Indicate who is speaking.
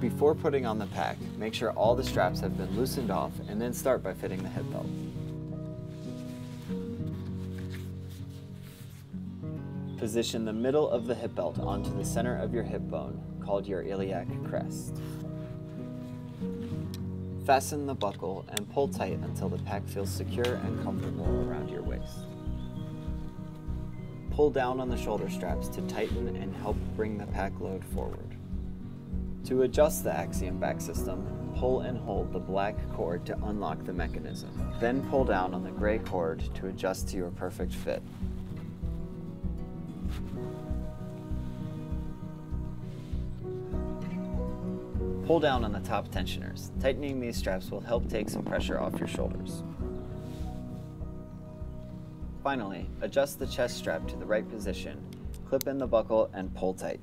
Speaker 1: Before putting on the pack, make sure all the straps have been loosened off and then start by fitting the hip belt. Position the middle of the hip belt onto the center of your hip bone, called your iliac crest. Fasten the buckle and pull tight until the pack feels secure and comfortable around your waist. Pull down on the shoulder straps to tighten and help bring the pack load forward. To adjust the Axiom back system, pull and hold the black cord to unlock the mechanism. Then pull down on the gray cord to adjust to your perfect fit. Pull down on the top tensioners. Tightening these straps will help take some pressure off your shoulders. Finally, adjust the chest strap to the right position, clip in the buckle, and pull tight.